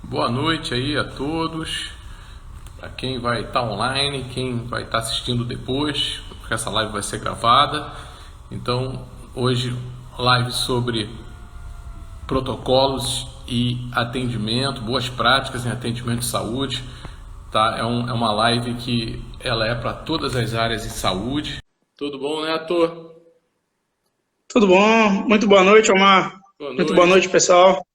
Boa noite aí a todos, para quem vai estar online, quem vai estar assistindo depois, porque essa live vai ser gravada. Então, hoje, live sobre protocolos e atendimento, boas práticas em atendimento de saúde. Tá? É uma live que ela é para todas as áreas de saúde. Tudo bom, né, ator? Tudo bom? Muito boa noite, Omar. Boa Muito boa noite. noite, pessoal.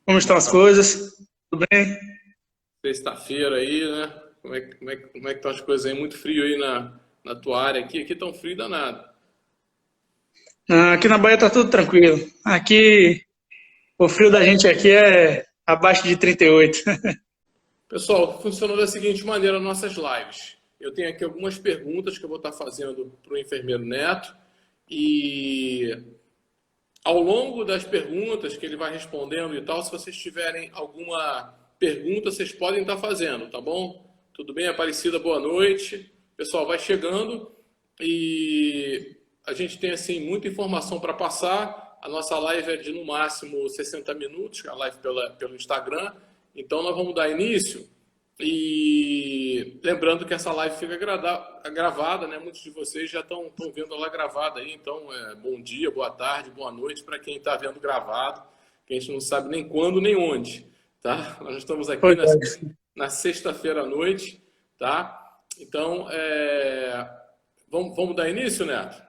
Como estão as coisas? Tudo bem? Sexta-feira aí, né? Como é que estão as coisas aí? Muito frio aí na tua área aqui. Aqui tão frio danado. Aqui na Bahia tá tudo tranquilo. Aqui, o frio da gente aqui é abaixo de 38. Pessoal, funciona da seguinte maneira nossas lives. Eu tenho aqui algumas perguntas que eu vou estar fazendo para o enfermeiro Neto e ao longo das perguntas que ele vai respondendo e tal, se vocês tiverem alguma pergunta, vocês podem estar fazendo, tá bom? Tudo bem, Aparecida? Boa noite. Pessoal, vai chegando e a gente tem assim muita informação para passar. A nossa live é de no máximo 60 minutos, a live pelo Instagram. Então nós vamos dar início e lembrando que essa live fica gravada, né? Muitos de vocês já estão vendo ela gravada aí, então bom dia, boa tarde, boa noite para quem está vendo gravado, que a gente não sabe nem quando nem onde, tá? Nós estamos aqui Pois é. na sexta-feira à noite, tá? Então, vamos dar início, Neto?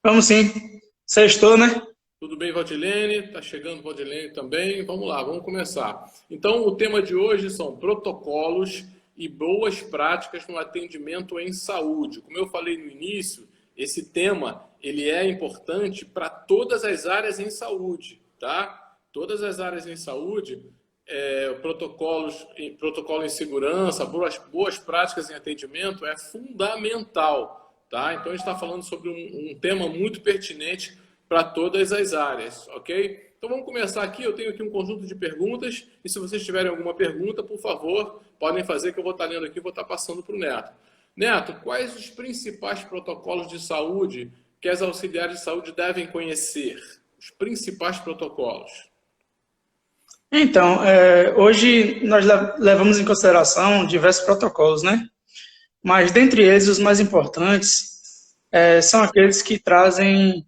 Vamos sim. Sextou, né? Tudo bem, Valdilene? Tá chegando Valdilene também. Vamos lá, vamos começar. Então, o tema de hoje são protocolos e boas práticas no atendimento em saúde. Como eu falei no início, esse tema ele é importante para todas as áreas em saúde, tá? Todas as áreas em saúde, protocolo em segurança, boas práticas em atendimento é fundamental, tá? Então, a gente está falando sobre um tema muito pertinente para todas as áreas, ok? Então vamos começar aqui. Eu tenho aqui um conjunto de perguntas e se vocês tiverem alguma pergunta, por favor, podem fazer que eu vou estar lendo aqui e vou estar passando para o Neto. Neto, quais os principais protocolos de saúde que as auxiliares de saúde devem conhecer? Os principais protocolos. Então, hoje nós levamos em consideração diversos protocolos, né? Mas dentre eles, os mais importantes são aqueles que trazem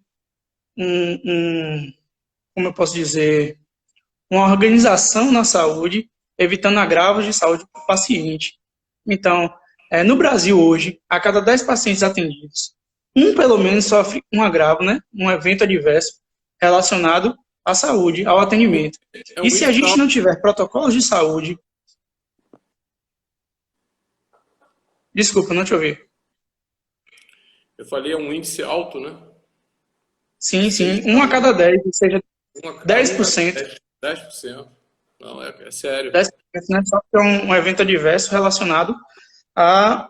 como eu posso dizer, uma organização na saúde, evitando agravos de saúde para o paciente. Então, no Brasil hoje, a cada 10 pacientes atendidos, um pelo menos sofre um agravo, né? Um evento adverso relacionado à saúde, ao atendimento. É E um se a índice gente alto. não tiver protocolos de saúde, desculpa, não te ouvi. Eu falei, é um índice alto, né? De Sim, sim, 6 um a a cada 10, ou seja, um a 10%, 10%. Não, é sério. 10%, né, sofre um evento adverso relacionado a,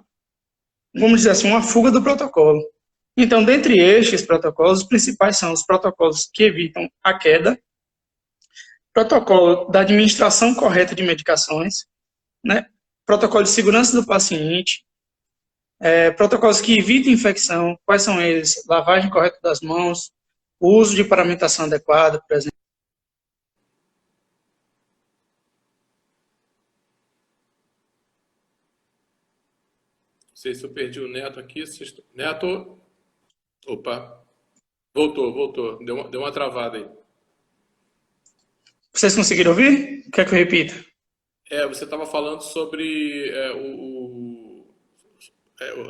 vamos dizer assim, uma fuga do protocolo. Então, dentre estes protocolos, os principais são os protocolos que evitam a queda, protocolo da administração correta de medicações, né? Protocolo de segurança do paciente, protocolos que evitam infecção, quais são eles? Lavagem correta das mãos, o uso de paramentação adequada, por exemplo. Não sei se eu perdi o Neto aqui. Neto, opa, voltou. Deu uma travada aí. Vocês conseguiram ouvir? Quer que eu repita? Você estava falando sobre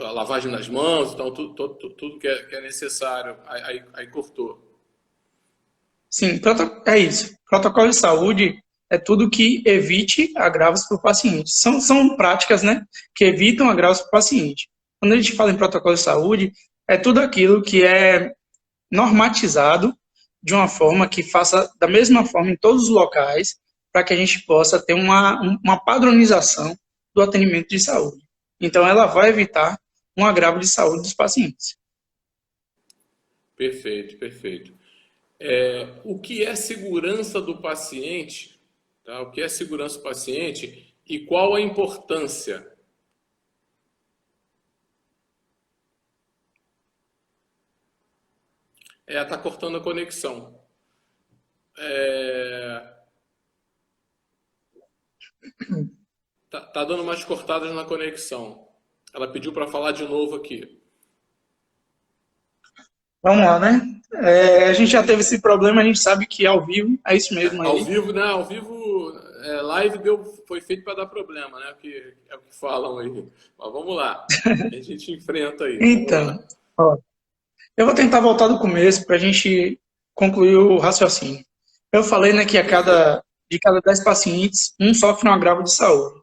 a lavagem das mãos, então tudo que é necessário. Aí cortou. Sim, é isso. Protocolo de saúde é tudo que evite agravos para o paciente. São práticas, né, que evitam agravos para o paciente. Quando a gente fala em protocolo de saúde, é tudo aquilo que é normatizado de uma forma que faça da mesma forma em todos os locais, para que a gente possa ter uma padronização do atendimento de saúde. Então, ela vai evitar um agravo de saúde dos pacientes. Perfeito, perfeito. O que é segurança do paciente? Tá? O que é segurança do paciente e qual a importância? Tá cortando a conexão. Tá dando umas cortadas na conexão. Ela pediu para falar de novo aqui. Vamos lá, né? A gente já teve esse problema, a gente sabe que ao vivo é isso mesmo Ao aí. vivo, né? Ao vivo, live foi feito para dar problema, né? É o que falam aí. Mas vamos lá. A gente enfrenta aí. Vamos Então, lá. ó, eu vou tentar voltar do começo para a gente concluir o raciocínio. Eu falei, né, que Perfeito. de cada 10 pacientes, um sofre um agravo de saúde.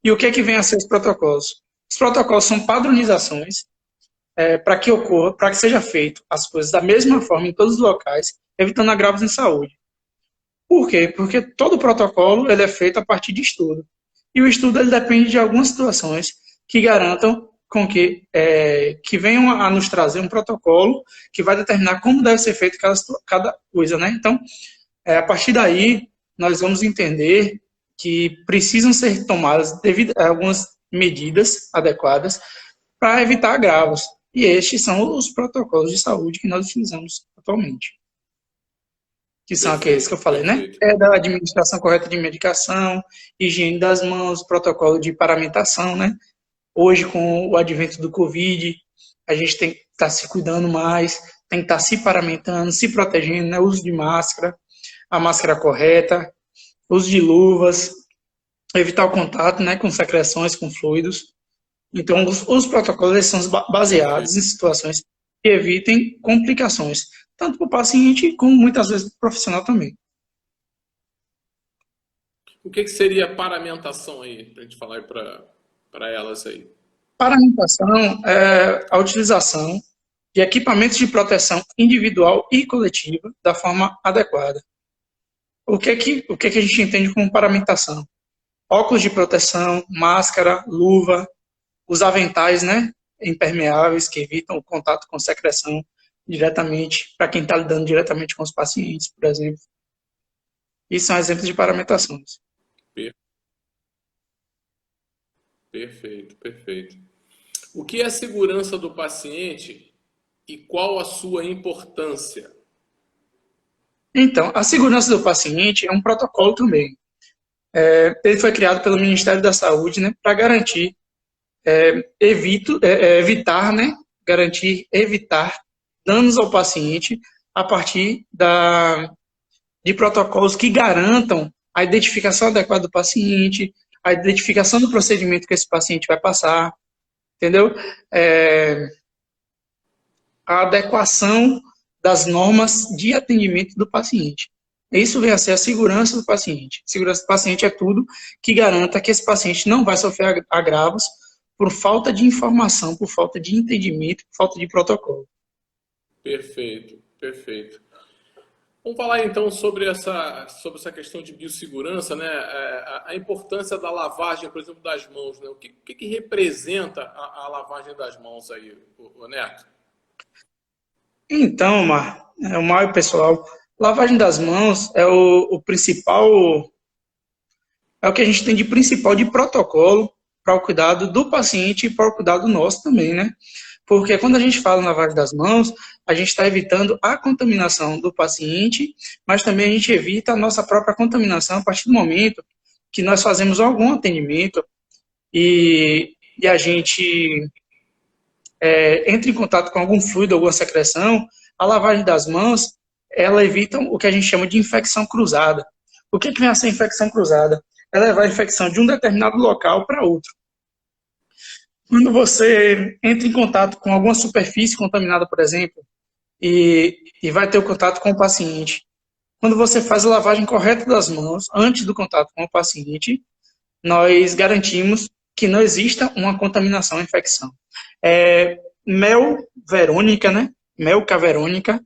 E o que é que vem a ser os protocolos? Os protocolos são padronizações para que ocorra, para que seja feito as coisas da mesma forma em todos os locais, evitando agravos em saúde. Por quê? Porque todo protocolo ele é feito a partir de estudo. E o estudo ele depende de algumas situações que garantam com que venham a nos trazer um protocolo que vai determinar como deve ser feito cada coisa, né? Então, a partir daí, nós vamos entender que precisam ser tomadas algumas medidas adequadas para evitar agravos. E estes são os protocolos de saúde que nós utilizamos atualmente, que são aqueles que eu Perfeito, falei, né? perfeito. É da administração correta de medicação, higiene das mãos, protocolo de paramentação, né? Hoje, com o advento do Covid, a gente tem que estar se cuidando mais, tem que estar se paramentando, se protegendo, né? Uso de máscara, a máscara correta, uso de luvas, evitar o contato, né? Com secreções, com fluidos. Então, os protocolos eles são Perfeito. baseados em situações que evitem complicações, tanto para o paciente como muitas vezes para o profissional também. O que seria paramentação aí? Para a gente falar para elas aí. Paramentação é a utilização de equipamentos de proteção individual e coletiva da forma adequada. O que a gente entende como paramentação? Óculos de proteção, máscara, luva, os aventais, né, impermeáveis que evitam o contato com secreção diretamente, para quem está lidando diretamente com os pacientes, por exemplo. Isso são exemplos de paramentações. Per- Perfeito, perfeito. O que é a segurança do paciente e qual a sua importância? Então, a segurança do paciente é um protocolo também. Ele foi criado pelo Ministério da Saúde, né, para garantir, evitar, né, evitar danos ao paciente a partir de protocolos que garantam a identificação adequada do paciente, a identificação do procedimento que esse paciente vai passar, entendeu? É, a adequação das normas de atendimento do paciente. Isso vem a ser a segurança do paciente. Segurança do paciente é tudo que garanta que esse paciente não vai sofrer agravos por falta de informação, por falta de entendimento, por falta de protocolo. Perfeito, perfeito. Vamos falar então sobre essa questão de biossegurança, né? A importância da lavagem, por exemplo, das mãos, né? O que representa a lavagem das mãos aí, o Neto? Então, o Mário, pessoal, lavagem das mãos é o principal, é o que a gente tem de principal de protocolo para o cuidado do paciente e para o cuidado nosso também, né? Porque quando a gente fala na lavagem das mãos, a gente está evitando a contaminação do paciente, mas também a gente evita a nossa própria contaminação a partir do momento que nós fazemos algum atendimento e a gente entra em contato com algum fluido, alguma secreção, a lavagem das mãos, ela evita o que a gente chama de infecção cruzada. O que vem a ser infecção cruzada? É levar a infecção de um determinado local para outro. Quando você entra em contato com alguma superfície contaminada, por exemplo, e vai ter o contato com o paciente, quando você faz a lavagem correta das mãos, antes do contato com o paciente, nós garantimos que não exista uma contaminação, uma infecção. Mel Verônica, né? Melca Verônica,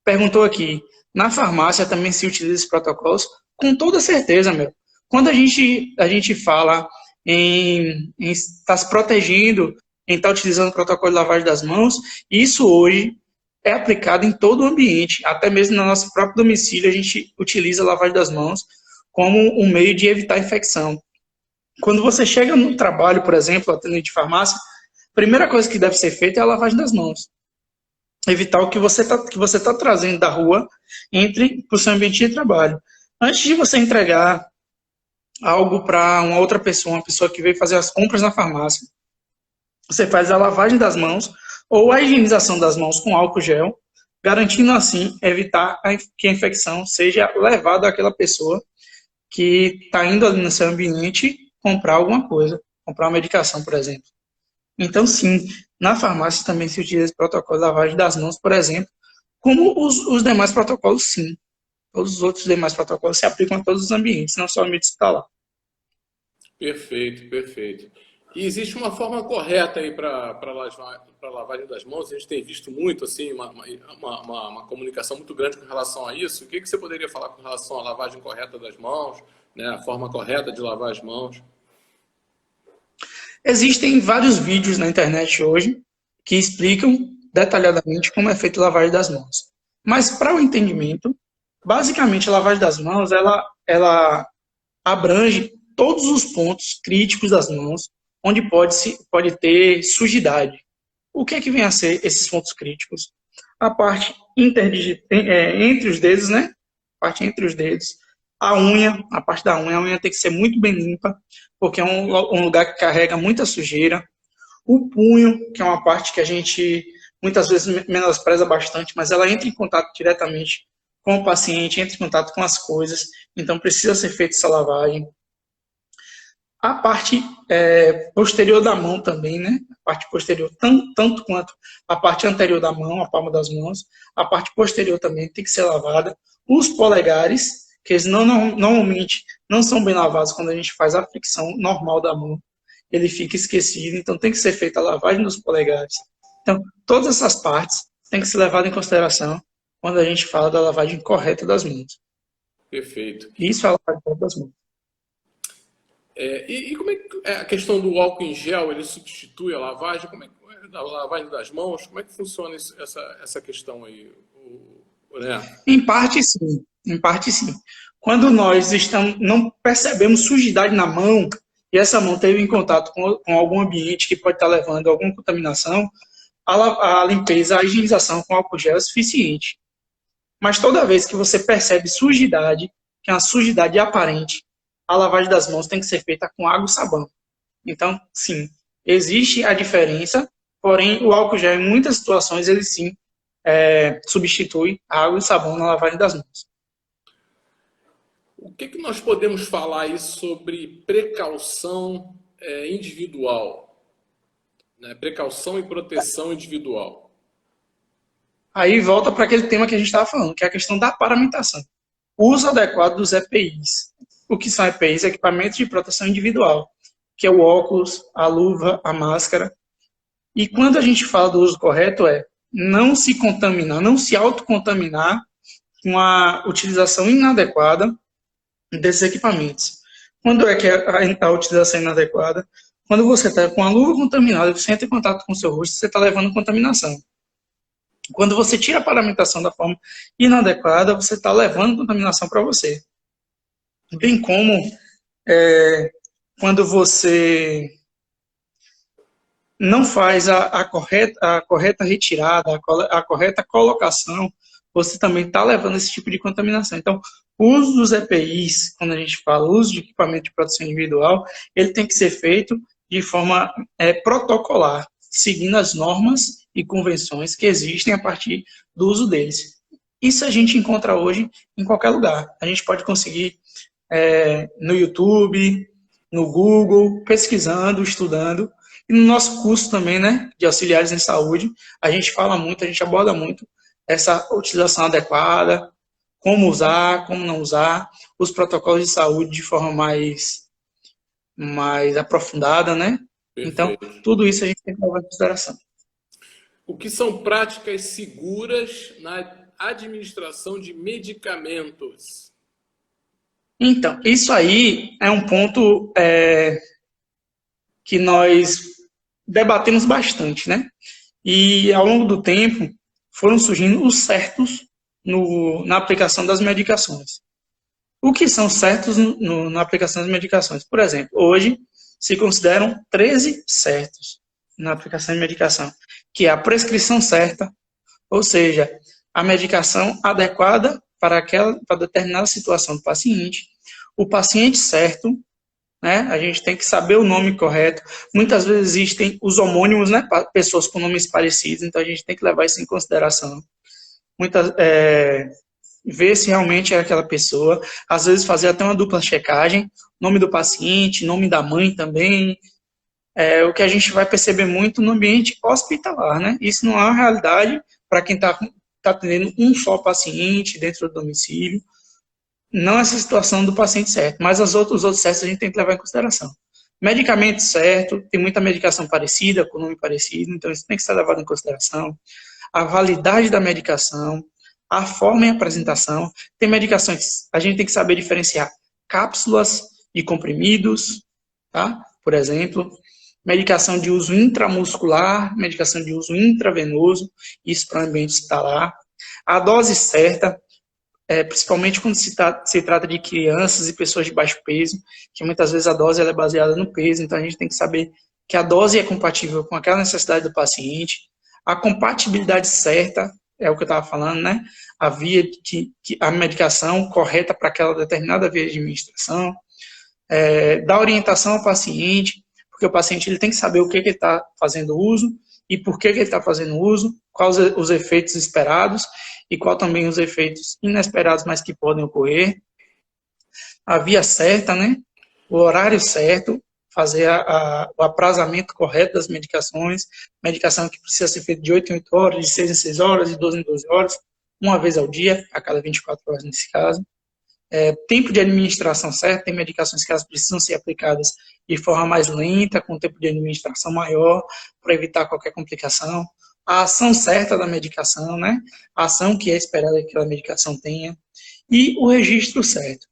perguntou aqui, na farmácia também se utiliza esses protocolos? Com toda certeza, meu. Quando a gente fala em estar se protegendo, em estar utilizando o protocolo de lavagem das mãos, isso hoje é aplicado em todo o ambiente, até mesmo no nosso próprio domicílio, a gente utiliza a lavagem das mãos como um meio de evitar infecção. Quando você chega no trabalho, por exemplo, atendente de farmácia, a primeira coisa que deve ser feita é a lavagem das mãos. Evitar o que você tá trazendo da rua entre para o seu ambiente de trabalho. Antes de você entregar algo para uma outra pessoa, uma pessoa que veio fazer as compras na farmácia. Você faz a lavagem das mãos ou a higienização das mãos com álcool gel, garantindo assim evitar que a infecção seja levada àquela pessoa que está indo ali no seu ambiente comprar alguma coisa, comprar uma medicação, por exemplo. Então, sim, na farmácia também se utiliza esse protocolo de lavagem das mãos, por exemplo, como os demais protocolos, sim. Todos os outros demais protocolos se aplicam a todos os ambientes, não só o ambiente hospitalar. Perfeito, perfeito. E existe uma forma correta aí para lavagem das mãos? A gente tem visto muito assim uma comunicação muito grande com relação a isso. O que você poderia falar com relação à lavagem correta das mãos, né? A forma correta de lavar as mãos? Existem vários vídeos na internet hoje que explicam detalhadamente como é feita a lavagem das mãos. Mas para o entendimento, basicamente a lavagem das mãos ela abrange todos os pontos críticos das mãos onde pode ter sujidade. O que é que vem a ser esses pontos críticos? A parte entre os dedos, né? A parte entre os dedos. A unha, a parte da unha, a unha tem que ser muito bem limpa, porque é um lugar que carrega muita sujeira. O punho, que é uma parte que a gente muitas vezes menospreza bastante, mas ela entra em contato diretamente com o paciente, entra em contato com as coisas, então precisa ser feita essa lavagem. A parte posterior da mão também, né? A parte posterior, tanto quanto a parte anterior da mão, a palma das mãos, a parte posterior também tem que ser lavada. Os polegares, que eles normalmente não são bem lavados quando a gente faz a fricção normal da mão, ele fica esquecido, então tem que ser feita a lavagem dos polegares. Então, todas essas partes têm que ser levadas em consideração quando a gente fala da lavagem correta das mãos. Perfeito. Isso é a lavagem correta das mãos. E como é que a questão do álcool em gel, ele substitui a lavagem? Como é que a lavagem das mãos? Como é que funciona essa questão aí, né? Em parte, sim. Em parte, sim. Quando nós não percebemos sujidade na mão e essa mão teve em contato com algum ambiente que pode estar levando alguma contaminação, a limpeza, a higienização com álcool gel é suficiente. Mas toda vez que você percebe sujidade, que é uma sujidade aparente, a lavagem das mãos tem que ser feita com água e sabão. Então, sim, existe a diferença, porém o álcool gel, em muitas situações, ele sim substitui a água e sabão na lavagem das mãos. O que nós podemos falar aí sobre precaução individual? Né? Precaução e proteção individual. Aí volta para aquele tema que a gente estava falando, que é a questão da paramentação. O uso adequado dos EPIs. O que são EPIs? Equipamentos de proteção individual, que é o óculos, a luva, a máscara. E quando a gente fala do uso correto, não se contaminar, não se autocontaminar com a utilização inadequada desses equipamentos. Quando é que a utilização inadequada? Quando você está com a luva contaminada, você entra em contato com o seu rosto, você está levando contaminação. Quando você tira a paramentação da forma inadequada, você está levando contaminação para você. Bem como quando você não faz a correta retirada, a correta colocação, você também está levando esse tipo de contaminação. Então, o uso dos EPIs, quando a gente fala uso de equipamento de proteção individual, ele tem que ser feito de forma protocolar, seguindo as normas e convenções que existem a partir do uso deles. Isso a gente encontra hoje em qualquer lugar. A gente pode conseguir no YouTube, no Google, pesquisando, estudando. E no nosso curso também, né, de auxiliares em saúde, a gente fala muito, a gente aborda muito essa utilização adequada, como usar, como não usar, os protocolos de saúde de forma mais aprofundada, né? Perfeito. Então, tudo isso a gente tem que levar em consideração. O que são práticas seguras na administração de medicamentos? Então, isso aí é um ponto que nós debatemos bastante, né? E ao longo do tempo foram surgindo os certos na aplicação das medicações. O que são certos na aplicação das medicações? Por exemplo, hoje se consideram 13 certos na aplicação de medicação, que é a prescrição certa, ou seja, a medicação adequada para determinada situação do paciente, o paciente certo, né? A gente tem que saber o nome correto. Muitas vezes existem os homônimos, né? Pessoas com nomes parecidos, então a gente tem que levar isso em consideração. Ver se realmente é aquela pessoa. Às vezes fazer até uma dupla checagem, nome do paciente, nome da mãe também. O que a gente vai perceber muito no ambiente hospitalar, né? Isso não é uma realidade para quem está atendendo um só paciente dentro do domicílio. Não essa situação do paciente certo, mas os outros certos a gente tem que levar em consideração. Medicamento certo, tem muita medicação parecida, com nome parecido, então isso tem que ser levado em consideração. A validade da medicação, a forma e apresentação. Tem medicações, a gente tem que saber diferenciar cápsulas de comprimidos, tá? Por exemplo, medicação de uso intramuscular, medicação de uso intravenoso, isso para o ambiente hospitalar. A dose certa, principalmente quando se trata de crianças e pessoas de baixo peso, que muitas vezes a dose ela é baseada no peso, então a gente tem que saber que a dose é compatível com aquela necessidade do paciente. A compatibilidade certa, é o que eu estava falando, né? A via a medicação correta para aquela determinada via de administração. Dar orientação ao paciente, porque o paciente ele tem que saber o que ele está fazendo uso e por que ele está fazendo uso, quais os efeitos esperados e qual também os efeitos inesperados, mas que podem ocorrer. A via certa, né? O horário certo, fazer o aprazamento correto das medicações, medicação que precisa ser feita de 8 em 8 horas, de 6 em 6 horas, de 12 em 12 horas, uma vez ao dia, a cada 24 horas nesse caso. Tempo de administração certo, tem medicações que elas precisam ser aplicadas de forma mais lenta, com tempo de administração maior, para evitar qualquer complicação. A ação certa da medicação, né? A ação que é esperada que aquela medicação tenha. E o registro certo,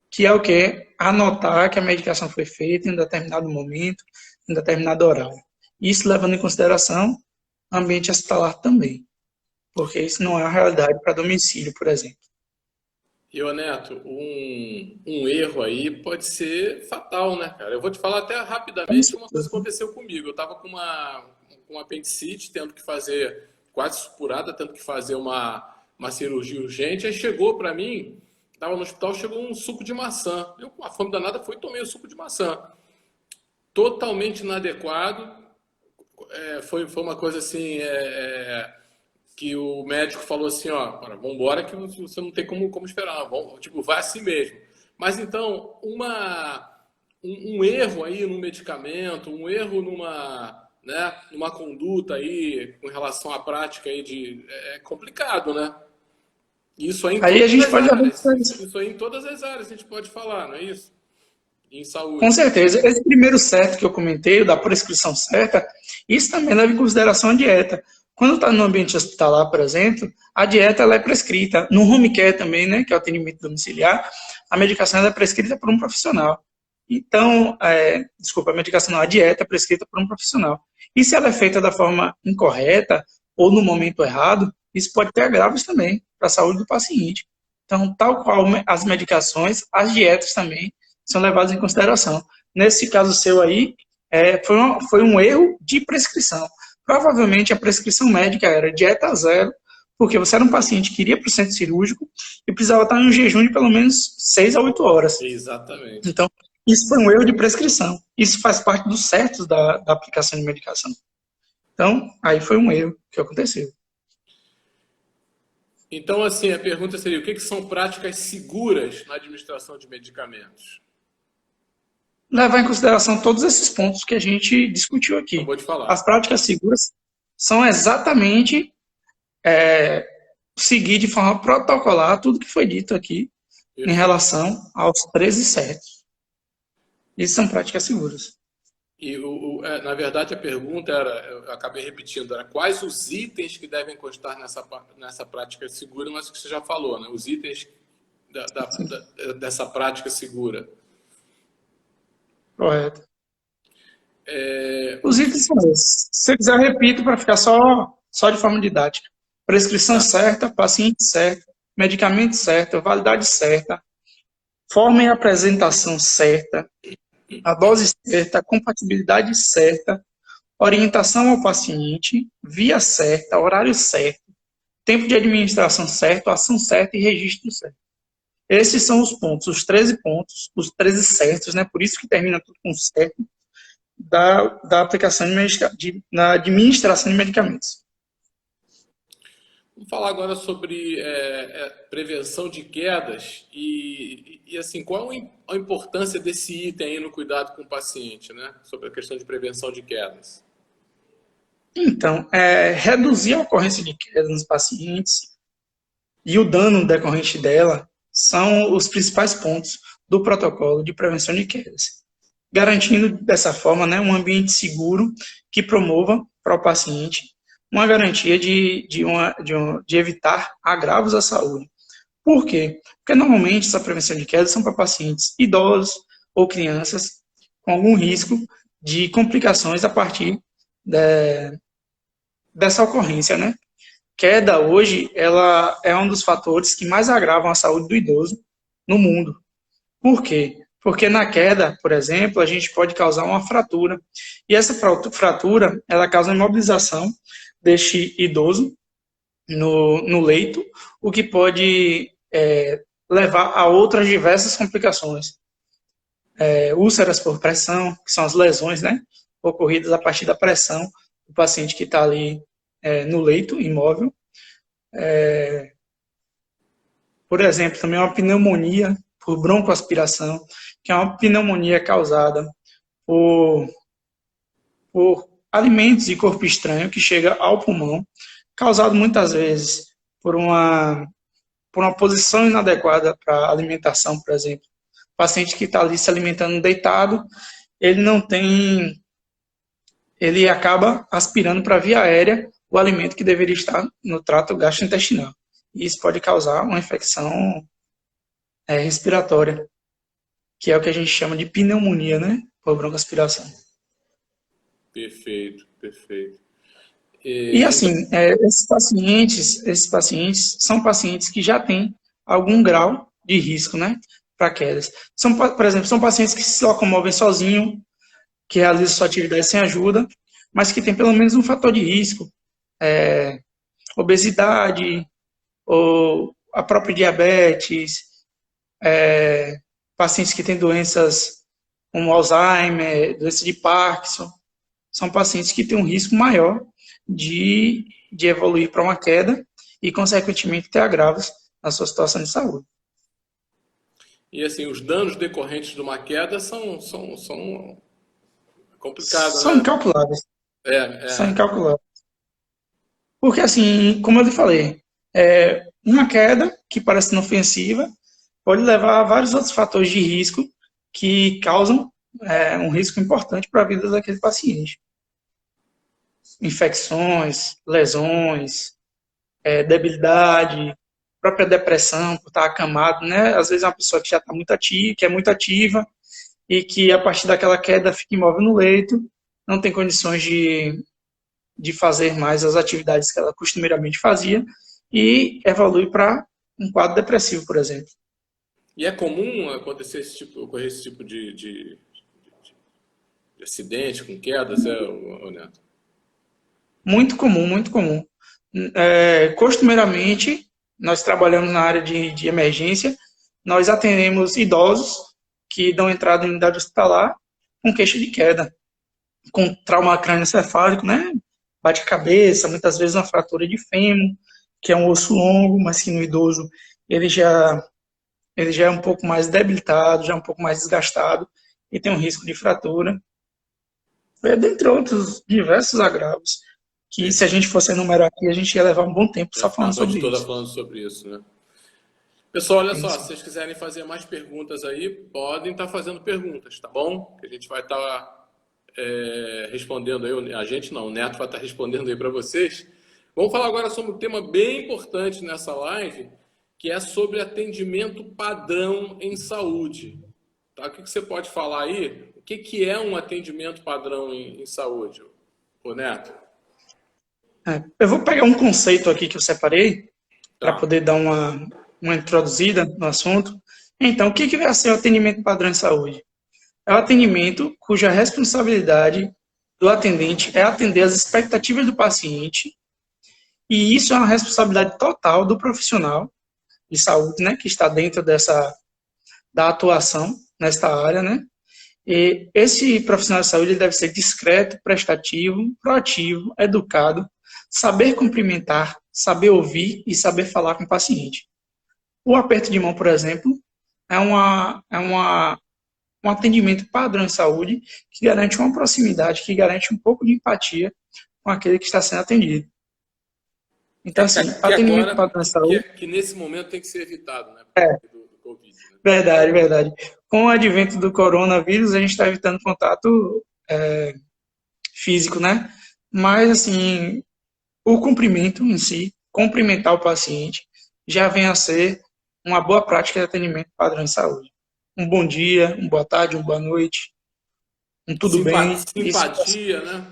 que é o quê? Anotar que a medicação foi feita em um determinado momento, em um determinado horário. Isso levando em consideração o ambiente hospitalar também, porque isso não é a realidade para domicílio, por exemplo. E, ô Neto, um erro aí pode ser fatal, né, cara? Eu vou te falar até rapidamente uma coisa que aconteceu comigo. Eu tava com uma apendicite, tendo que fazer, quase supurada, tendo que fazer uma cirurgia urgente. Aí chegou pra mim, tava no hospital, chegou um suco de maçã. Eu, com a fome danada, fui e tomei o suco de maçã. Totalmente inadequado. Foi uma coisa assim, que o médico falou assim, ó, vamos embora que você não tem como esperar, tipo, vai assim mesmo. Mas então, um erro aí no medicamento, um erro numa conduta aí com relação à prática aí é complicado, né? Isso aí em Aí a todas gente as pode áreas. Isso aí em todas as áreas a gente pode falar, não é isso? Em Com saúde. certeza. Esse primeiro certo que eu comentei, o da prescrição certa, isso também leva em consideração a dieta. Quando está no ambiente hospitalar, por exemplo, a dieta ela é prescrita. No home care também, né, que é o atendimento domiciliar, a medicação ela é prescrita por um profissional. Então, a medicação não, a dieta é prescrita por um profissional. E se ela é feita da forma incorreta ou no momento errado, isso pode ter agravos também para a saúde do paciente. Então, tal qual as medicações, as dietas também são levadas em consideração. Nesse caso seu aí, foi um erro de prescrição. Provavelmente a prescrição médica era dieta zero, porque você era um paciente que iria para o centro cirúrgico e precisava estar em um jejum de pelo menos 6 a 8 horas. Exatamente. Então, isso foi um erro de prescrição. Isso faz parte dos certos da aplicação de medicação. Então, aí foi um erro que aconteceu. Então, assim, a pergunta seria, o que são práticas seguras na administração de medicamentos? Levar em consideração todos esses pontos que a gente discutiu aqui. Acabou de falar. As práticas seguras são exatamente seguir de forma protocolar tudo que foi dito aqui em relação aos 13 certos. Isso são práticas seguras. E, na verdade, a pergunta era, eu acabei repetindo, era quais os itens que devem constar nessa prática segura, mas que você já falou, né? Os itens dessa prática segura. Correto. Os itens são esses. Se você quiser, eu repito para ficar só de forma didática. Prescrição certa, paciente certo, medicamento certo, validade certa, forma e apresentação certa, a dose certa, a compatibilidade certa, orientação ao paciente, via certa, horário certo, tempo de administração certo, ação certa e registro certo. Esses são os pontos, os 13 pontos, os 13 certos, né? Por isso que termina tudo com certo, da aplicação na administração de medicamentos. Vamos falar agora sobre prevenção de quedas e assim, qual a importância desse item aí no cuidado com o paciente, né? Sobre a questão de prevenção de quedas. Então, reduzir a ocorrência de quedas nos pacientes e o dano decorrente dela são os principais pontos do protocolo de prevenção de quedas, garantindo dessa forma, né, um ambiente seguro que promova para o paciente uma garantia de evitar agravos à saúde. Por quê? Porque normalmente essa prevenção de quedas são para pacientes idosos ou crianças com algum risco de complicações a partir dessa ocorrência, né? Queda hoje, ela é um dos fatores que mais agravam a saúde do idoso no mundo. Por quê? Porque na queda, por exemplo, a gente pode causar uma fratura. E essa fratura, ela causa imobilização deste idoso no leito, o que pode levar a outras diversas complicações. Úlceras por pressão, que são as lesões, né, ocorridas a partir da pressão do paciente que está ali no leito imóvel. Por exemplo, também uma pneumonia por broncoaspiração, que é uma pneumonia causada por alimentos de corpo estranho que chega ao pulmão, causado muitas vezes por uma posição inadequada para a alimentação, por exemplo. O paciente que está ali se alimentando deitado, ele acaba aspirando para a via aérea o alimento que deveria estar no trato gastrointestinal. E isso pode causar uma infecção respiratória, que é o que a gente chama de pneumonia, né? Por broncoaspiração. Perfeito, perfeito. E assim, esses pacientes são pacientes que já têm algum grau de risco, né? Para quedas. Por exemplo, são pacientes que se locomovem sozinhos, que realizam sua atividade sem ajuda, mas que tem pelo menos um fator de risco, obesidade, ou a própria diabetes, pacientes que têm doenças como Alzheimer, doença de Parkinson, são pacientes que têm um risco maior de evoluir para uma queda e, consequentemente, ter agravos na sua situação de saúde. E assim, os danos decorrentes de uma queda são complicados, São né? incalculáveis. São É. incalculáveis. Porque, assim, como eu lhe falei, uma queda que parece inofensiva pode levar a vários outros fatores de risco que causam um risco importante para a vida daquele paciente. Infecções, lesões, debilidade, própria depressão por estar acamado, né? Às vezes é uma pessoa que já está muito ativa, que é muito ativa e que a partir daquela queda fica imóvel no leito, não tem condições de fazer mais as atividades que ela costumeiramente fazia e evolui para um quadro depressivo, por exemplo. E é comum ocorrer esse tipo de acidente com quedas, Neto? Muito comum, muito comum. Costumeiramente, nós trabalhamos na área de emergência, nós atendemos idosos que dão entrada em unidade hospitalar com queixa de queda, com trauma crânioencefálico, né? Bate-cabeça, muitas vezes uma fratura de fêmur, que é um osso longo, mas que no idoso ele já é um pouco mais debilitado, já é um pouco mais desgastado e tem um risco de fratura. Dentre outros diversos agravos, que se a gente fosse enumerar aqui, a gente ia levar um bom tempo só falando sobre isso. falando sobre isso, né? Pessoal, olha só, se vocês quiserem fazer mais perguntas aí, podem estar fazendo perguntas, tá bom? Que a gente vai estar respondendo aí, a gente não, o Neto vai estar respondendo aí para vocês. Vamos falar agora sobre um tema bem importante nessa live, que é sobre atendimento padrão em saúde. Tá? O que você pode falar aí? O que é um atendimento padrão em saúde, ô Neto? Eu vou pegar um conceito aqui que eu separei, para poder dar uma introduzida no assunto. Então, o que vai ser o atendimento padrão em saúde? É o atendimento cuja responsabilidade do atendente é atender às expectativas do paciente, e isso é uma responsabilidade total do profissional de saúde, né, que está dentro da atuação nesta área, né? E esse profissional de saúde ele deve ser discreto, prestativo, proativo, educado, saber cumprimentar, saber ouvir e saber falar com o paciente. O aperto de mão, por exemplo, é um atendimento padrão em saúde que garante uma proximidade, que garante um pouco de empatia com aquele que está sendo atendido. Então, assim, Que atendimento agora, padrão em saúde. que nesse momento tem que ser evitado, né? É, Do Covid, né? verdade, verdade. Com o advento do coronavírus, a gente está evitando contato físico, né? Mas, assim, o cumprimento em si, cumprimentar o paciente, já vem a ser uma boa prática de atendimento padrão em saúde. Um bom dia, uma boa tarde, uma boa noite, um tudo bem. Isso, Simpatia, né?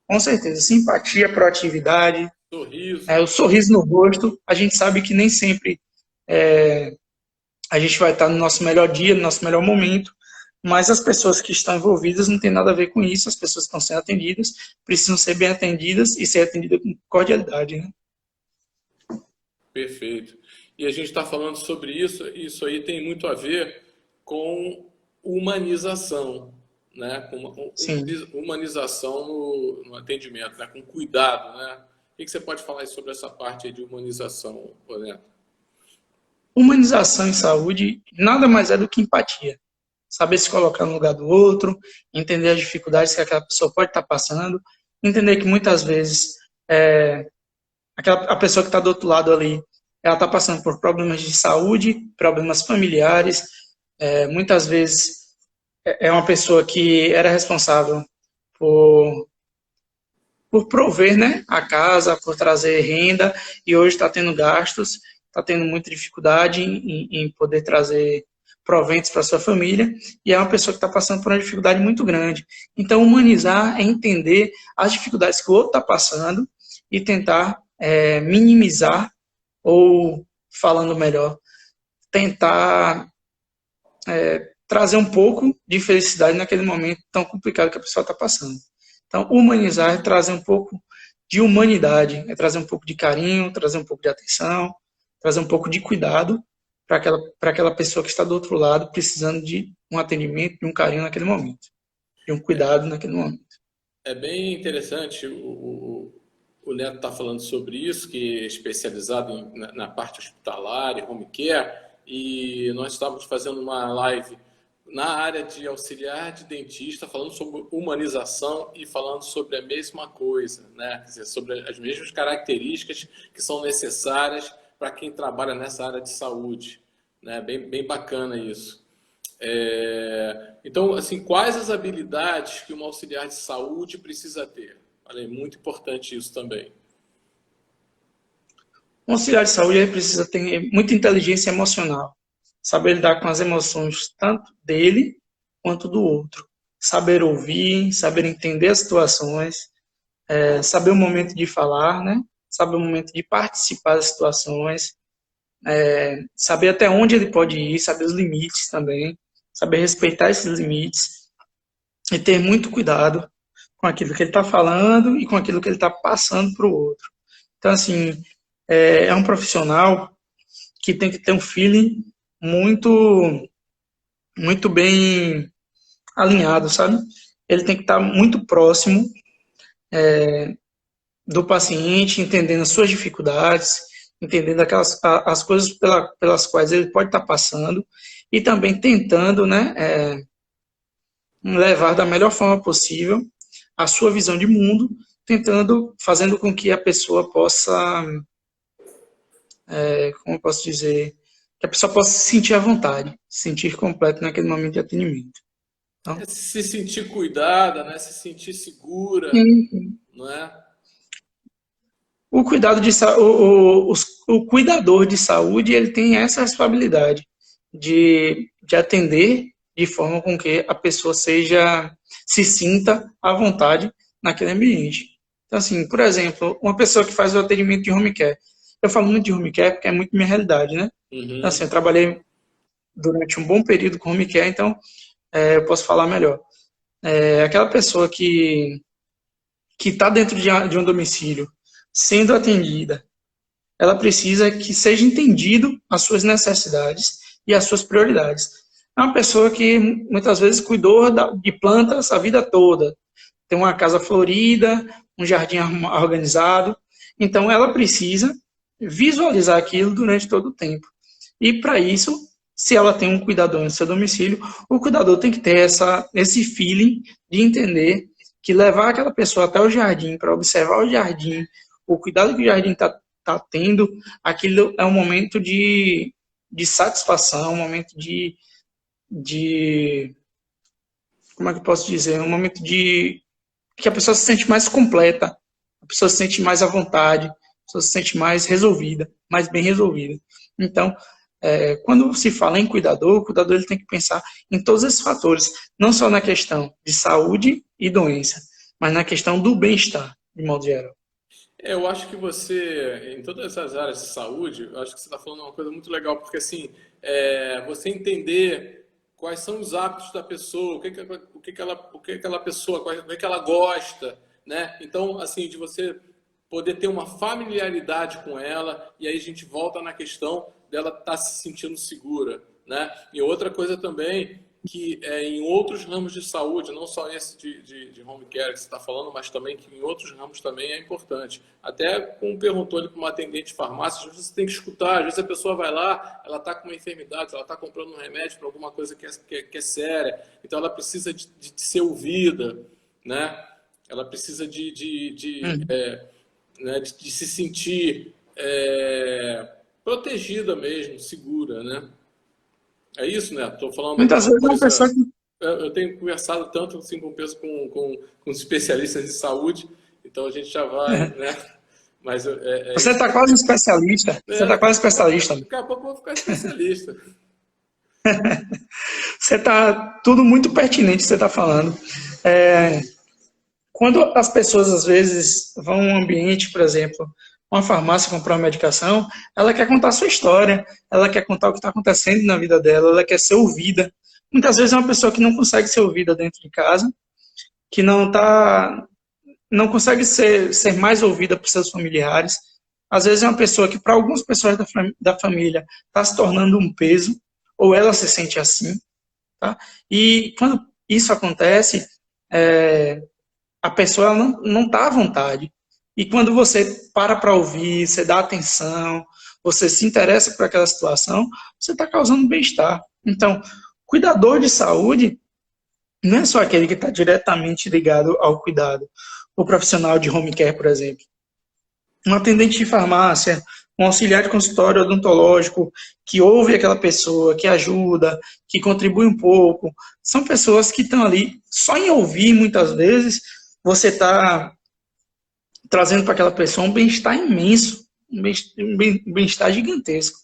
com certeza, simpatia, proatividade, Sorriso. o sorriso no rosto. A gente sabe que nem sempre a gente vai estar no nosso melhor dia, no nosso melhor momento, mas as pessoas que estão envolvidas não tem nada a ver com isso. As pessoas que estão sendo atendidas precisam ser bem atendidas e ser atendidas com cordialidade, né? Perfeito. E a gente está falando sobre isso, isso aí tem muito a ver com humanização, né? Sim. Humanização no atendimento, né? Com cuidado, né? O que você pode falar aí sobre essa parte aí de humanização, Neto? Humanização em saúde nada mais é do que empatia. Saber se colocar no lugar do outro, entender as dificuldades que aquela pessoa pode estar passando, entender que muitas vezes a pessoa que está do outro lado ali, ela está passando por problemas de saúde, problemas familiares, muitas vezes é uma pessoa que era responsável por, por prover, né, a casa, por trazer renda, e hoje está tendo gastos, está tendo muita dificuldade em poder trazer proventos para sua família, e é uma pessoa que está passando por uma dificuldade muito grande. Então, humanizar é entender as dificuldades que o outro está passando e tentar minimizar, ou, falando melhor, tentar trazer um pouco de felicidade naquele momento tão complicado que a pessoa está passando. Então, humanizar é trazer um pouco de humanidade, é trazer um pouco de carinho, trazer um pouco de atenção, trazer um pouco de cuidado para aquela pessoa que está do outro lado precisando de um atendimento, de um carinho naquele momento, de um cuidado naquele momento. É bem interessante o Neto está falando sobre isso, que é especializado na parte hospitalar e home care, e nós estávamos fazendo uma live na área de auxiliar de dentista, falando sobre humanização e falando sobre a mesma coisa, né? Quer dizer, sobre as mesmas características que são necessárias para quem trabalha nessa área de saúde, né? Bem bacana isso. Então, assim, quais as habilidades que um auxiliar de saúde precisa ter? Olha, é muito importante isso também. Um auxiliar de saúde ele precisa ter muita inteligência emocional, saber lidar com as emoções tanto dele quanto do outro, saber ouvir, saber entender as situações, saber o momento de falar, né? Saber o momento de participar das situações, saber até onde ele pode ir, saber os limites também, saber respeitar esses limites e ter muito cuidado com aquilo que ele está falando e com aquilo que ele está passando para o outro. Então, assim, é um profissional que tem que ter um feeling muito, muito bem alinhado, sabe? Ele tem que estar muito próximo do paciente, entendendo as suas dificuldades, entendendo as coisas pelas quais ele pode estar passando e também tentando, né, levar da melhor forma possível a sua visão de mundo, fazendo com que a pessoa possa, como eu posso dizer, que a pessoa possa se sentir à vontade, se sentir completo naquele momento de atendimento. Então, Se sentir cuidada, né? Se sentir segura, sim, não é? o o cuidador de saúde ele tem essa responsabilidade de atender de forma com que a pessoa se sinta à vontade naquele ambiente. Então, assim, por exemplo, uma pessoa que faz o atendimento de home care. Eu falo muito de home care porque é muito minha realidade, né? Então, assim, eu trabalhei durante um bom período com home care, então eu posso falar melhor. Aquela pessoa que está dentro de um domicílio, sendo atendida, ela precisa que seja entendido as suas necessidades e as suas prioridades. É uma pessoa que muitas vezes cuidou de plantas a vida toda, tem uma casa florida, um jardim organizado, então ela precisa visualizar aquilo durante todo o tempo. E para isso, se ela tem um cuidador no seu domicílio, o cuidador tem que ter esse feeling de entender que levar aquela pessoa até o jardim para observar o jardim, o cuidado que o jardim está tendo, aquilo é um momento de satisfação, um momento de. Como é que eu posso dizer? Um momento de que a pessoa se sente mais completa, a pessoa se sente mais à vontade, a pessoa se sente mais resolvida, mais bem resolvida. Então, quando se fala em cuidador, o cuidador ele tem que pensar em todos esses fatores, não só na questão de saúde e doença, mas na questão do bem-estar, de modo geral. Eu acho que você, em todas essas áreas de saúde, eu acho que você está falando uma coisa muito legal, porque assim, você entender quais são os hábitos da pessoa, o que aquela pessoa, o que ela gosta, né? Então, assim, de você poder ter uma familiaridade com ela, e aí a gente volta na questão dela estar se sentindo segura, né? E outra coisa também, que em outros ramos de saúde, não só esse de home care que você está falando, mas também que em outros ramos também é importante. Até como perguntou ali para uma atendente de farmácia, às vezes você tem que escutar, às vezes a pessoa vai lá, ela está com uma enfermidade, ela está comprando um remédio para alguma coisa que é séria, então ela precisa de ser ouvida, né? Ela precisa né, de se sentir protegida mesmo, segura, né? É isso, né? Estou falando Muitas alguma vezes é uma pessoa coisa. que Eu tenho conversado tanto assim, com especialistas de saúde, então a gente já vai, né? Mas é você isso. está quase um especialista, você está quase especialista. Daqui a pouco eu vou ficar especialista. Você está tudo muito pertinente que você está falando. É, quando as pessoas às vezes vão a um ambiente, por exemplo, uma farmácia comprar uma medicação, ela quer contar a sua história, ela quer contar o que está acontecendo na vida dela, ela quer ser ouvida. Muitas vezes é uma pessoa que não consegue ser ouvida dentro de casa, que não consegue ser mais ouvida por seus familiares. Às vezes é uma pessoa que, para algumas pessoas da família, está se tornando um peso, ou ela se sente assim. Tá? E quando isso acontece, a pessoa ela não está à vontade. E quando você para ouvir, você dá atenção, você se interessa por aquela situação, você está causando bem-estar. Então, cuidador de saúde não é só aquele que está diretamente ligado ao cuidado. O profissional de home care, por exemplo. Um atendente de farmácia, um auxiliar de consultório odontológico que ouve aquela pessoa, que ajuda, que contribui um pouco. São pessoas que estão ali, só em ouvir, muitas vezes, você está trazendo para aquela pessoa um bem-estar imenso, um bem-estar gigantesco,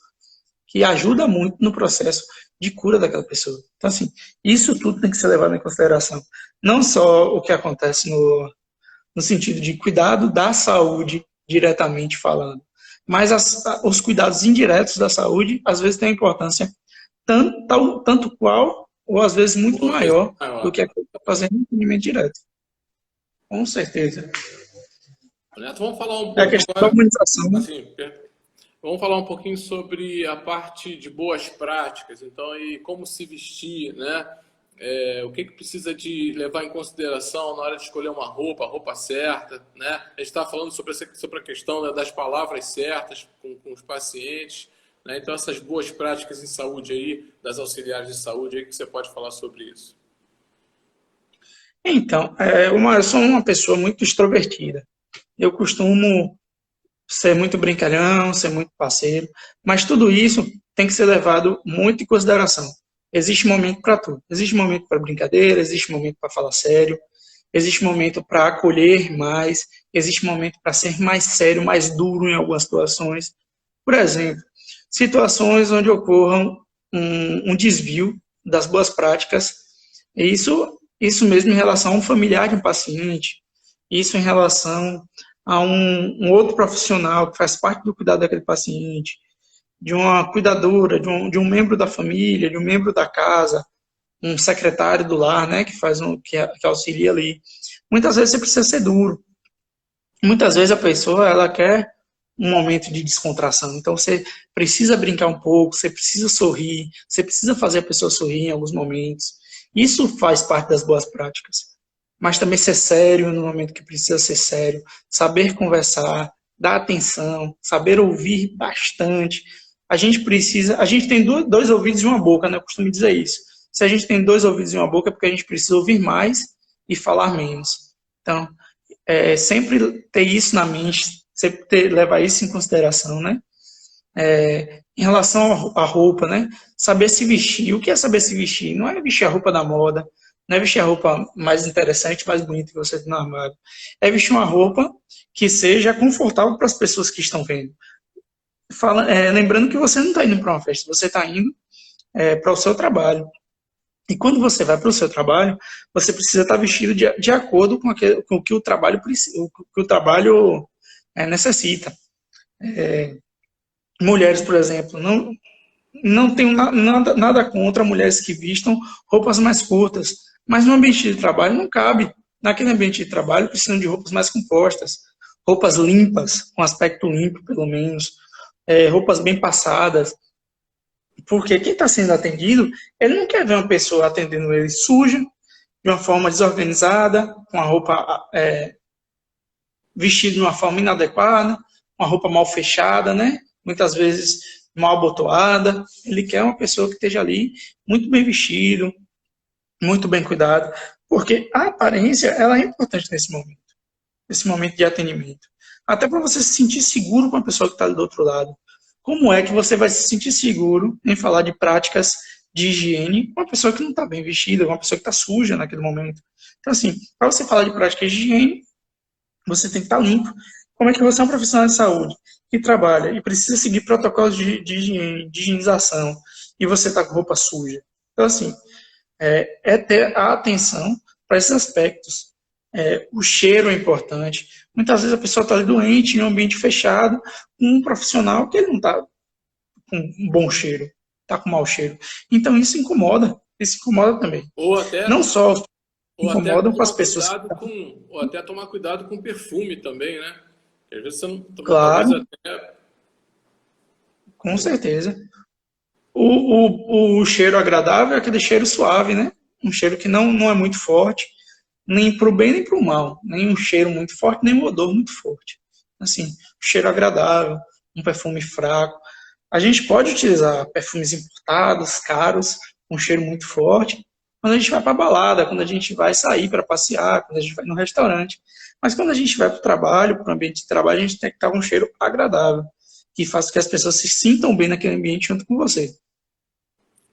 que ajuda muito no processo de cura daquela pessoa. Então, assim, isso tudo tem que ser levado em consideração. Não só o que acontece no sentido de cuidado da saúde, diretamente falando, mas os cuidados indiretos da saúde, às vezes, têm importância tanto qual, ou às vezes muito Uma vez maior do maior. que aquele que está fazendo um atendimento direto. Com certeza. Neto, vamos falar um É a pouco questão da agora, humanização, né? assim, vamos falar um pouquinho sobre a parte de boas práticas, então, e como se vestir, né? O que precisa de levar em consideração na hora de escolher uma roupa, a roupa certa, né? A gente está falando sobre a questão, né, das palavras certas com os pacientes, né? Então, essas boas práticas em saúde aí, das auxiliares de saúde aí, que você pode falar sobre isso. Então, eu sou uma pessoa muito extrovertida. Eu costumo ser muito brincalhão, ser muito parceiro, mas tudo isso tem que ser levado muito em consideração. Existe momento para tudo. Existe momento para brincadeira, existe momento para falar sério, existe momento para acolher mais, existe momento para ser mais sério, mais duro em algumas situações. Por exemplo, situações onde ocorram um desvio das boas práticas, e isso mesmo em relação a um familiar de um paciente, isso em relação a um outro profissional que faz parte do cuidado daquele paciente, de uma cuidadora, de um membro da família, de um membro da casa, um secretário do lar, né, que auxilia ali. Muitas vezes você precisa ser duro. Muitas vezes a pessoa ela quer um momento de descontração. Então, você precisa brincar um pouco, você precisa sorrir, você precisa fazer a pessoa sorrir em alguns momentos. Isso faz parte das boas práticas. Mas também ser sério no momento que precisa ser sério, saber conversar, dar atenção, saber ouvir bastante. A gente tem dois ouvidos e uma boca, né? Eu costumo dizer isso. Se a gente tem dois ouvidos e uma boca, é porque a gente precisa ouvir mais e falar menos. Então, sempre ter isso na mente, sempre levar isso em consideração, né? Em relação à roupa, né? Saber se vestir. O que é saber se vestir? Não é vestir a roupa da moda, não é vestir a roupa mais interessante, mais bonita que você tem no armário. É vestir uma roupa que seja confortável para as pessoas que estão vendo. Lembrando que você não está indo para uma festa, você está indo para o seu trabalho. E quando você vai para o seu trabalho, você precisa estar vestido de acordo com o que o trabalho, necessita. Mulheres, por exemplo, não tenho nada contra mulheres que vistam roupas mais curtas, mas no ambiente de trabalho não cabe. Naquele ambiente de trabalho precisam de roupas mais compostas, roupas limpas, com aspecto limpo, pelo menos, roupas bem passadas, porque quem está sendo atendido, ele não quer ver uma pessoa atendendo ele suja, de uma forma desorganizada, com a roupa vestida de uma forma inadequada, uma roupa mal fechada, né? Muitas vezes mal abotoada. Ele quer uma pessoa que esteja ali muito bem vestido, muito bem cuidado, porque a aparência ela é importante nesse momento de atendimento. Até para você se sentir seguro com a pessoa que está do outro lado. Como é que você vai se sentir seguro em falar de práticas de higiene com uma pessoa que não está bem vestida, com uma pessoa que está suja naquele momento? Então, assim, para você falar de práticas de higiene, você tem que estar limpo. Como é que você é um profissional de saúde que trabalha e precisa seguir protocolos de higiene, de higienização, e você está com roupa suja? Então, assim, ter a atenção para esses aspectos. O cheiro é importante. Muitas vezes a pessoa está doente em um ambiente fechado, com um profissional que ele não está com um bom cheiro, está com mau cheiro. Então isso incomoda também. Ou até, Não só ou até incomodam com as tomar pessoas. cuidado ou até tomar cuidado com perfume também, né? Às vezes você não, talvez Claro, até. com certeza. O cheiro agradável é aquele cheiro suave, né? Um cheiro que não é muito forte, nem para o bem nem para o mal. Nem um cheiro muito forte, nem um odor muito forte. Assim, um cheiro agradável, um perfume fraco. A gente pode utilizar perfumes importados, caros, com cheiro muito forte, quando a gente vai para a balada, quando a gente vai sair para passear, quando a gente vai no restaurante. Mas quando a gente vai para o trabalho, para o ambiente de trabalho, a gente tem que estar com um cheiro agradável, que faça com que as pessoas se sintam bem naquele ambiente junto com você.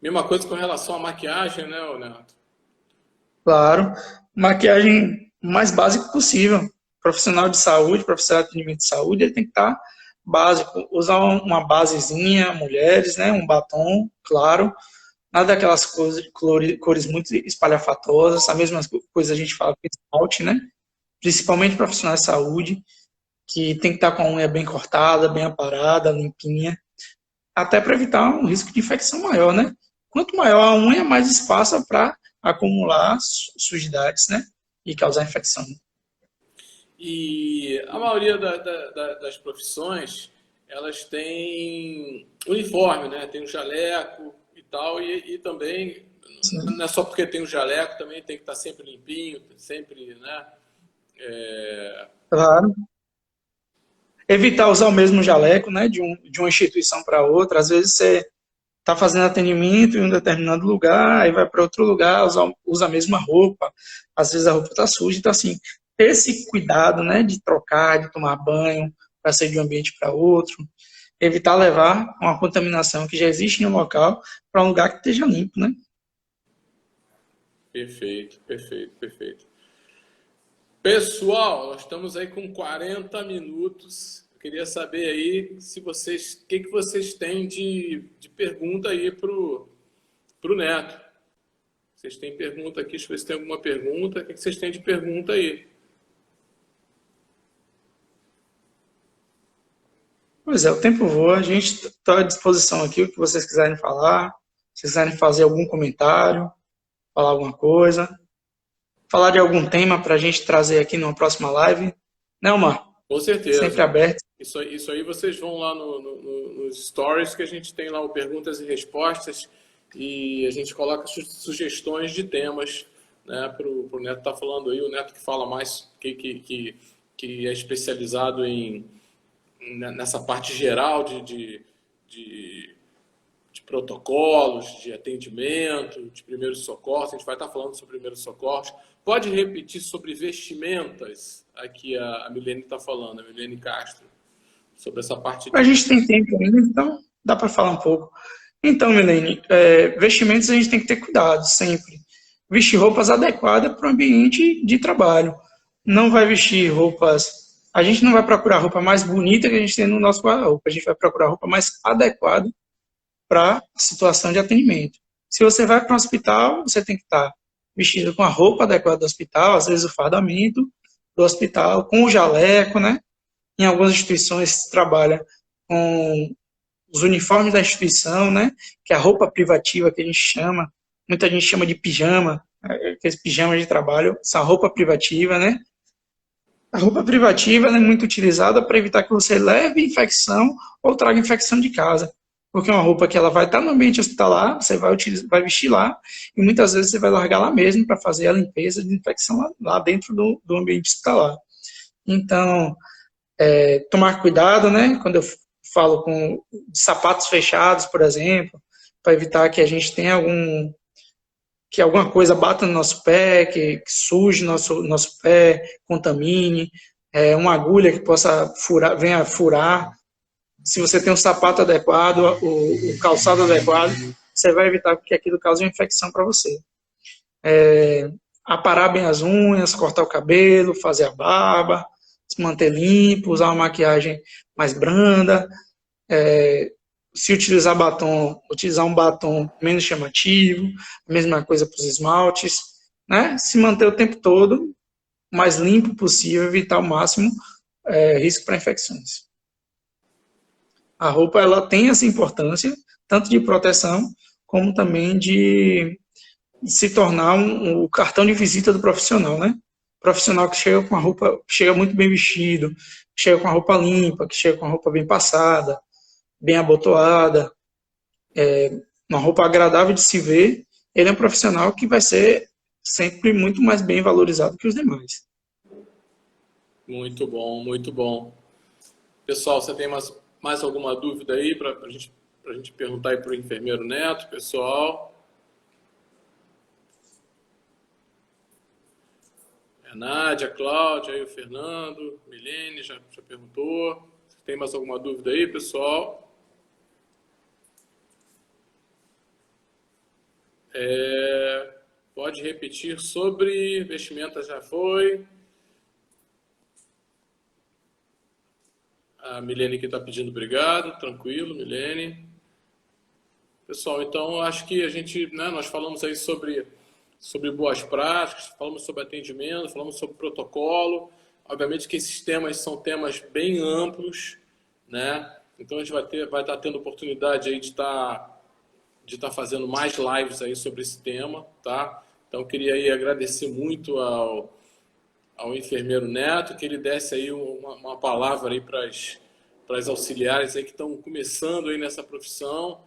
Mesma coisa com relação à maquiagem, né, Neto? Claro, maquiagem mais básica possível. Profissional de saúde, profissional de atendimento de saúde, ele tem que estar básico. Usar uma basezinha, mulheres, né? Um batom, claro. Nada daquelas cores muito espalhafatosas. A mesma coisa a gente fala com esmalte, né? Principalmente profissionais de saúde, que tem que estar com a unha bem cortada, bem aparada, limpinha. Até para evitar um risco de infecção maior, né? Quanto maior a unha, mais espaço para acumular sujidades, né? E causar infecção. E a maioria das profissões, elas têm uniforme, né? Tem o jaleco e tal, e também, Sim. não é só porque tem o jaleco, também tem que estar sempre limpinho, sempre, né? Claro. Evitar usar o mesmo jaleco, né? De uma instituição para outra. Às vezes você está fazendo atendimento em um determinado lugar, aí vai para outro lugar, usa a mesma roupa. Às vezes a roupa está suja. Então, assim, ter esse cuidado, né? De trocar, de tomar banho, para sair de um ambiente para outro. Evitar levar uma contaminação que já existe em um local para um lugar que esteja limpo, né? Perfeito, perfeito, perfeito. Pessoal, nós estamos aí com 40 minutos. Eu queria saber aí se vocês, o que vocês têm de pergunta aí pro Neto. Vocês têm pergunta aqui? Deixa eu ver se tem alguma pergunta. O que vocês têm de pergunta aí? Pois é, o tempo voa, a gente está à disposição aqui, o que vocês quiserem falar, se quiserem fazer algum comentário, falar alguma coisa, falar de algum tema para a gente trazer aqui numa próxima live, né, Omar? Com sempre certeza. aberto. Isso aí vocês vão lá nos stories que a gente tem lá o perguntas e respostas e a gente coloca sugestões de temas, né, pro Neto estar falando aí, o Neto que fala mais, que é especializado nessa parte geral de, de protocolos, de atendimento, de primeiros socorros. A gente vai estar falando sobre primeiros socorros. Pode repetir sobre vestimentas? Aqui a Milene está falando, a Milene Castro, sobre essa parte A de. gente tem tempo ainda, então dá para falar um pouco. Então, Milene, vestimentos a gente tem que ter cuidado sempre. Vestir roupas adequadas para o ambiente de trabalho. Não vai vestir roupas. A gente não vai procurar a roupa mais bonita que a gente tem no nosso guarda-roupa. A gente vai procurar a roupa mais adequada para a situação de atendimento. Se você vai para um hospital, você tem que estar vestido com a roupa adequada do hospital, às vezes o fardamento do hospital, com o jaleco, né? Em algumas instituições se trabalha com os uniformes da instituição, né? Que é a roupa privativa que a gente chama. Muita gente chama de pijama, aqueles pijamas de trabalho, essa roupa privativa, né? A roupa privativa é muito utilizada para evitar que você leve infecção ou traga infecção de casa. Porque é uma roupa que ela vai estar no ambiente hospitalar, você vai vestir lá, e muitas vezes você vai largar lá mesmo para fazer a limpeza de infecção lá dentro do ambiente hospitalar. Então, tomar cuidado, né? Quando eu falo com sapatos fechados, por exemplo, para evitar que a gente tenha que alguma coisa bata no nosso pé, que suje nosso pé, contamine, uma agulha que possa furar, venha furar. Se você tem um sapato adequado, o calçado adequado, você vai evitar que aquilo cause uma infecção para você. Aparar bem as unhas, cortar o cabelo, fazer a barba, se manter limpo, usar uma maquiagem mais branda, se utilizar batom, utilizar um batom menos chamativo, a mesma coisa para os esmaltes, né? Se manter o tempo todo o mais limpo possível, evitar ao máximo risco para infecções. A roupa ela tem essa importância, tanto de proteção, como também de se tornar o cartão de visita do profissional, né? Profissional que chega com a roupa, chega muito bem vestido, que chega com a roupa limpa, que chega com a roupa bem passada, bem abotoada, uma roupa agradável de se ver, ele é um profissional que vai ser sempre muito mais bem valorizado que os demais. Muito bom, muito bom. Pessoal, você tem mais alguma dúvida aí para a gente perguntar aí para o enfermeiro Neto, pessoal? A Nádia, a Cláudia, aí o Fernando, Milene já perguntou. Tem mais alguma dúvida aí, pessoal? Pode repetir sobre vestimenta, já foi. A Milene aqui está pedindo obrigado, tranquilo, Milene. Pessoal, então acho que a gente, né, nós falamos aí sobre boas práticas, falamos sobre atendimento, falamos sobre protocolo. Obviamente que esses temas são temas bem amplos, né? Então a gente vai estar tendo oportunidade aí de estar fazendo mais lives aí sobre esse tema, tá? Então eu queria aí agradecer muito ao enfermeiro Neto, que ele desse aí uma palavra aí para as auxiliares aí que estão começando aí nessa profissão,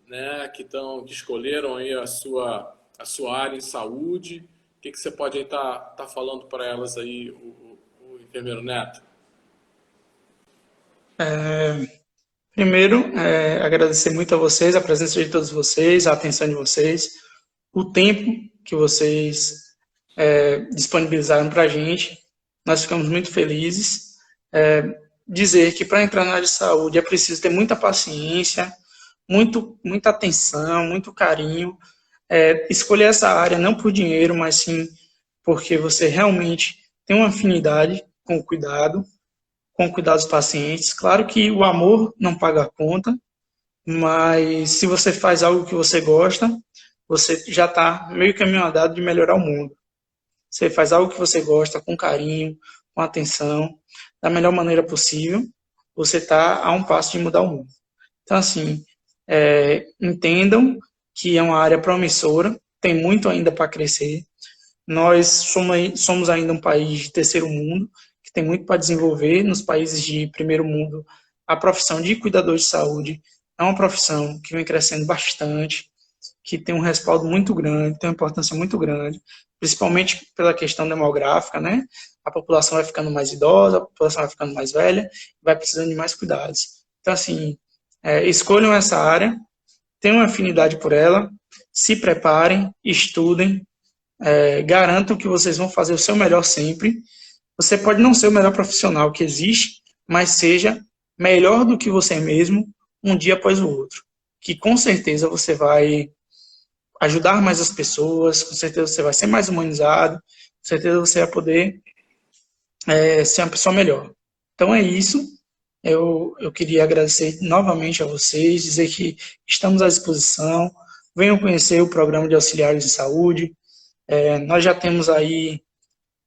né? Que escolheram aí a sua área em saúde. O que você pode aí tá falando para elas aí, o enfermeiro Neto? Primeiro, agradecer muito a vocês, a presença de todos vocês, a atenção de vocês, o tempo que vocês disponibilizaram para a gente. Nós ficamos muito felizes. Dizer que para entrar na área de saúde é preciso ter muita paciência, muita atenção, muito carinho. Escolher essa área não por dinheiro, mas sim porque você realmente tem uma afinidade com o cuidado dos pacientes. Claro que o amor não paga a conta, mas se você faz algo que você gosta, você já está meio caminho andado de melhorar o mundo. Você faz algo que você gosta, com carinho, com atenção, da melhor maneira possível, você está a um passo de mudar o mundo. Então, assim, entendam que é uma área promissora, tem muito ainda para crescer. Nós somos ainda um país de terceiro mundo, que tem muito para desenvolver nos países de primeiro mundo. A profissão de cuidador de saúde é uma profissão que vem crescendo bastante, que tem um respaldo muito grande, tem uma importância muito grande, principalmente pela questão demográfica, né? A população vai ficando mais idosa, a população vai ficando mais velha, vai precisando de mais cuidados. Então, assim, escolham essa área, tenham uma afinidade por ela, se preparem, estudem, garantam que vocês vão fazer o seu melhor sempre. Você pode não ser o melhor profissional que existe, mas seja melhor do que você mesmo, um dia após o outro. Que com certeza você vai ajudar mais as pessoas, com certeza você vai ser mais humanizado, com certeza você vai poder ser uma pessoa melhor. Então é isso. Eu queria agradecer novamente a vocês, dizer que estamos à disposição. Venham conhecer o programa de auxiliares de saúde. Nós já temos aí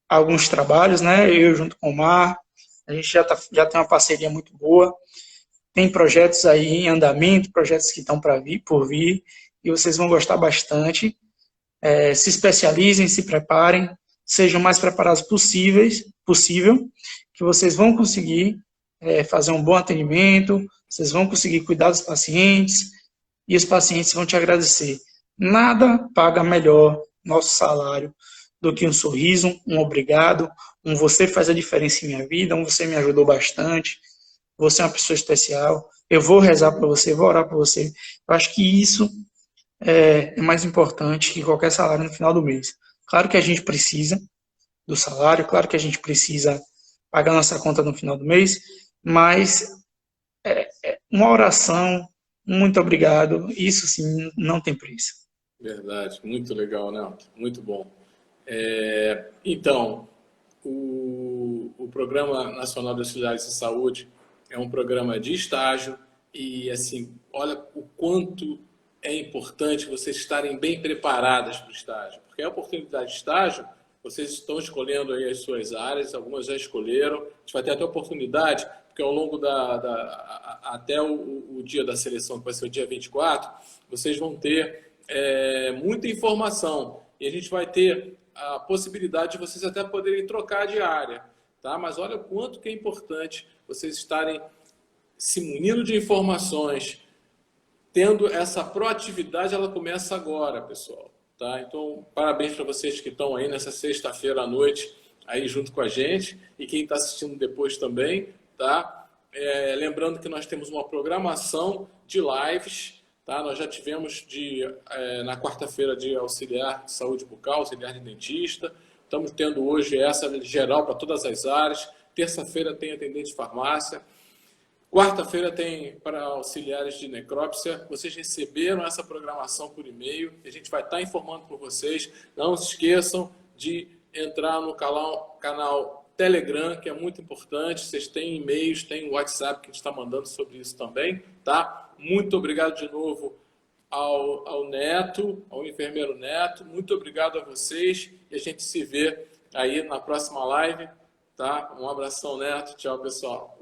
alguns trabalhos, né? Eu junto com o Mar, a gente já tem uma parceria muito boa. Tem projetos aí em andamento, projetos que estão por vir, e vocês vão gostar bastante. Se especializem, se preparem, sejam o mais preparados possível, que vocês vão conseguir fazer um bom atendimento, vocês vão conseguir cuidar dos pacientes, e os pacientes vão te agradecer. Nada paga melhor nosso salário do que um sorriso, um obrigado, um você faz a diferença em minha vida, um você me ajudou bastante, você é uma pessoa especial, eu vou rezar para você, vou orar por você. Eu acho que isso é mais importante que qualquer salário no final do mês. Claro que a gente precisa do salário, claro que a gente precisa pagar nossa conta no final do mês, mas uma oração, muito obrigado, isso sim não tem preço. Verdade, muito legal, Nelton, muito bom. Então, o Programa Nacional de Auxiliares de Saúde é um programa de estágio e, assim, olha o quanto é importante vocês estarem bem preparadas para o estágio, porque a oportunidade de estágio, vocês estão escolhendo aí as suas áreas, algumas já escolheram, a gente vai ter até a oportunidade, porque ao longo até o dia da seleção, que vai ser o dia 24, vocês vão ter muita informação e a gente vai ter a possibilidade de vocês até poderem trocar de área, tá? Mas olha o quanto que é importante vocês estarem se munindo de informações, tendo essa proatividade, ela começa agora, pessoal, tá? Então, parabéns para vocês que estão aí nessa sexta-feira à noite, aí junto com a gente, e quem está assistindo depois também, tá? Lembrando que nós temos uma programação de lives, tá? Nós já tivemos na quarta-feira de auxiliar de saúde bucal, auxiliar de dentista, estamos tendo hoje essa geral para todas as áreas, terça-feira tem atendente de farmácia, quarta-feira tem para auxiliares de necrópsia. Vocês receberam essa programação por e-mail. A gente vai estar informando por vocês. Não se esqueçam de entrar no canal Telegram, que é muito importante. Vocês têm e-mails, tem o WhatsApp que a gente está mandando sobre isso também, tá? Muito obrigado de novo ao Neto, ao enfermeiro Neto. Muito obrigado a vocês e a gente se vê aí na próxima live, tá? Um abração, Neto. Tchau, pessoal.